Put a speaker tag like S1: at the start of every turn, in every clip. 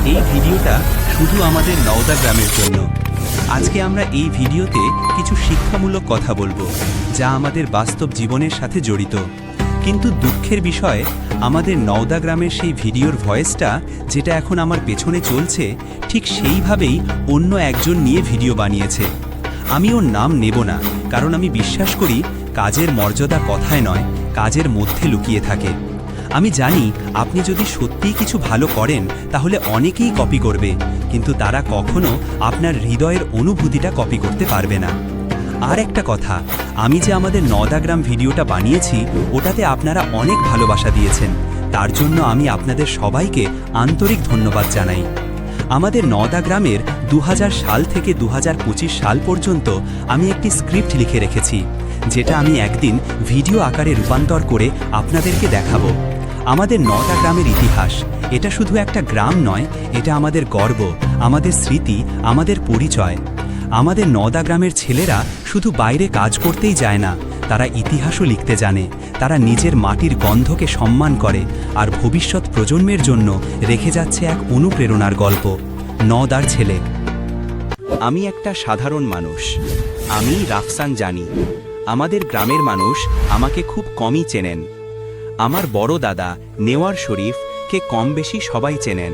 S1: এই ভিডিওটা শুধু আমাদের নওদা গ্রামের জন্য। আজকে আমরা এই ভিডিওতে কিছু শিক্ষামূলক কথা বলবো, যা আমাদের বাস্তব জীবনের সাথে জড়িত। কিন্তু দুঃখের বিষয়, আমাদের নওদা গ্রামের সেই ভিডিওর ভয়েসটা যেটা এখন আমার পেছনে চলছে, ঠিক সেইভাবেই অন্য একজন নিয়ে ভিডিও বানিয়েছে। আমি ওর নাম নেব না, কারণ আমি বিশ্বাস করি কাজের মর্যাদা কথায় নয়, কাজের মধ্যে লুকিয়ে থাকে। আমি জানি আপনি যদি সত্যিই কিছু ভালো করেন তাহলে অনেকেই কপি করবে, কিন্তু তারা কখনো আপনার হৃদয়ের অনুভূতিটা কপি করতে পারবে না। আর একটা কথা, আমি যে আমাদের নওদা গ্রাম ভিডিওটা বানিয়েছি, ওটাতে আপনারা অনেক ভালোবাসা দিয়েছেন। তার জন্য আমি আপনাদের সবাইকে আন্তরিক ধন্যবাদ জানাই। আমাদের নওদা গ্রামের 2000 সাল থেকে 2025 সাল পর্যন্ত আমি একটি স্ক্রিপ্ট লিখে রেখেছি, যেটা আমি একদিন ভিডিও আকারে রূপান্তর করে আপনাদেরকে দেখাবো। আমাদের নওদা গ্রামের ইতিহাস, এটা শুধু একটা গ্রাম নয়, এটা আমাদের গর্ব, আমাদের স্মৃতি, আমাদের পরিচয়। আমাদের নওদা গ্রামের ছেলেরা শুধু বাইরে কাজ করতেই যায় না, তারা ইতিহাসও লিখতে জানে। তারা নিজের মাটির গন্ধকে সম্মান করে, আর ভবিষ্যৎ প্রজন্মের জন্য রেখে যাচ্ছে এক অনুপ্রেরণার গল্প। নওদার ছেলে। আমি একটা সাধারণ মানুষ, আমি রাফসান জানি। আমাদের গ্রামের মানুষ আমাকে খুব কমই চেনেন। আমার বড় দাদা নেওয়ার শরীফকে কম বেশি সবাই চেনেন,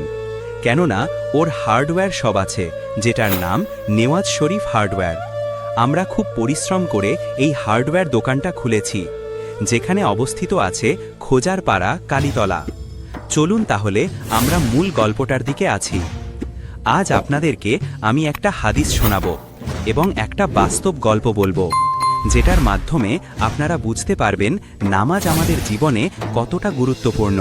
S1: কেননা ওর হার্ডওয়্যার সব আছে, যেটার নাম নেওয়াজ শরীফ হার্ডওয়্যার। আমরা খুব পরিশ্রম করে এই হার্ডওয়্যার দোকানটা খুলেছি, যেখানে অবস্থিত আছে খোজারপাড়া, কালীতলা। চলুন তাহলে আমরা মূল গল্পটার দিকে আছি। আজ আপনাদেরকে আমি একটা হাদিস শোনাবো এবং একটা বাস্তব গল্প বলবো, যেটার মাধ্যমে আপনারা বুঝতে পারবেন নামাজ আমাদের জীবনে কতটা গুরুত্বপূর্ণ।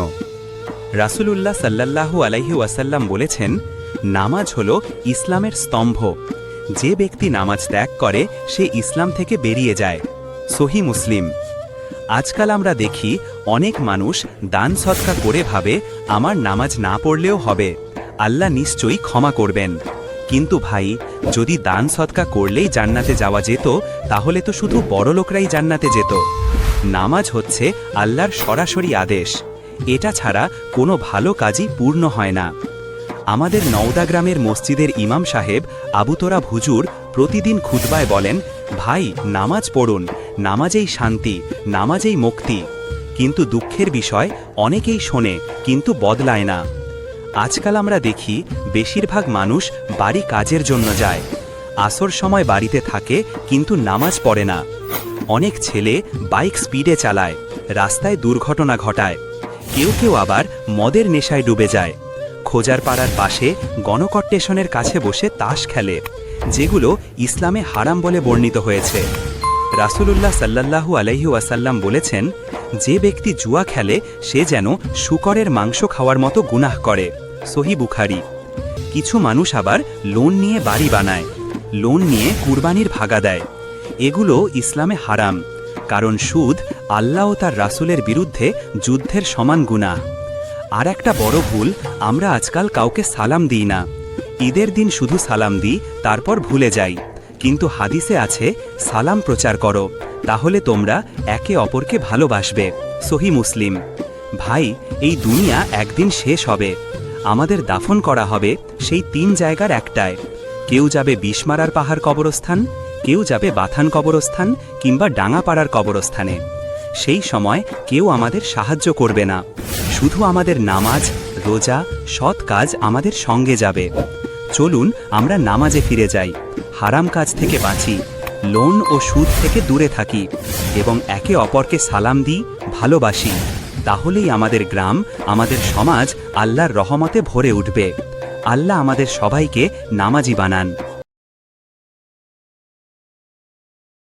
S1: রাসূলুল্লাহ সাল্লাল্লাহু আলাইহি ওয়াসাল্লাম বলেছেন, নামাজ হলো ইসলামের স্তম্ভ। যে ব্যক্তি নামাজ ত্যাগ করে সে ইসলাম থেকে বেরিয়ে যায়। সহি মুসলিম। আজকাল আমরা দেখি অনেক মানুষ দান সদকা করে ভাবে আমার নামাজ না পড়লেও হবে, আল্লাহ নিশ্চয়ই ক্ষমা করবেন। কিন্তু ভাই, যদি দান সদকা করলেই জান্নাতে যাওয়া যেত, তাহলে তো শুধু বড়লোকরাই জান্নাতে যেত। নামাজ হচ্ছে আল্লাহর সরাসরি আদেশ, এটা ছাড়া কোনো ভালো কাজই পূর্ণ হয় না। আমাদের নওদা গ্রামের মসজিদের ইমাম সাহেব আবু তোরাব হুজুর প্রতিদিন খুতবায় বলেন, ভাই নামাজ পড়ুন, নামাজেই শান্তি, নামাজেই মুক্তি। কিন্তু দুঃখের বিষয়, অনেকেই শোনে কিন্তু বদলায় না। আজকাল আমরা দেখি বেশিরভাগ মানুষ বাড়ি কাজের জন্য যায়, আসর সময় বাড়িতে থাকে কিন্তু নামাজ পড়ে না। অনেক ছেলে বাইক স্পিডে চালায়, রাস্তায় দুর্ঘটনা ঘটায়। কেউ কেউ আবার মদের নেশায় ডুবে যায়। খোজারপাড়ার পাশে গণকট স্টেশনের কাছে বসে তাস খেলে, যেগুলো ইসলামে হারাম বলে বর্ণিত হয়েছে। রাসূলুল্লাহ সাল্লাল্লাহু আলাইহি ওয়াসাল্লাম বলেছেন, যে ব্যক্তি জুয়া খেলে সে যেন শূকরের মাংস খাওয়ার মতো গুনাহ করে। সহি বুখারী। কিছু মানুষ আবার লোন নিয়ে বাড়ি বানায়, লোন নিয়ে কুরবানির ভাগা দেয়। এগুলো ইসলামে হারাম, কারণ সুদ আল্লাহ ও তার রাসূলের বিরুদ্ধে যুদ্ধের সমান গুনাহ। আর একটা বড় ভুল, আমরা আজকাল কাউকে সালাম দিই না। ঈদের দিন শুধু সালাম দিই, তারপর ভুলে যাই। কিন্তু হাদিসে আছে, সালাম প্রচার করো, তাহলে তোমরা একে অপরকে ভালোবাসবে। সহি মুসলিম। ভাই, এই দুনিয়া একদিন শেষ হবে। আমাদের দাফন করা হবে সেই 3 জায়গার একটায়। কেউ যাবে বিশমারার পাহাড় কবরস্থান, কেউ যাবে বাথান কবরস্থান, কিংবা ডাঙাপাড়ার কবরস্থানে। সেই সময় কেউ আমাদের সাহায্য করবে না, শুধু আমাদের নামাজ, রোজা, সৎ কাজ আমাদের সঙ্গে যাবে। চলুন আমরা নামাজে ফিরে যাই, হারাম কাজ থেকে বাঁচি, লোন ও সুদ থেকে দূরে থাকি এবং একে অপরকে সালাম দিই, ভালোবাসি। তাহলেই আমাদের গ্রাম, আমাদের সমাজ আল্লাহর রহমতে ভরে উঠবে। আল্লাহ আমাদের সবাইকে নামাজি বানান।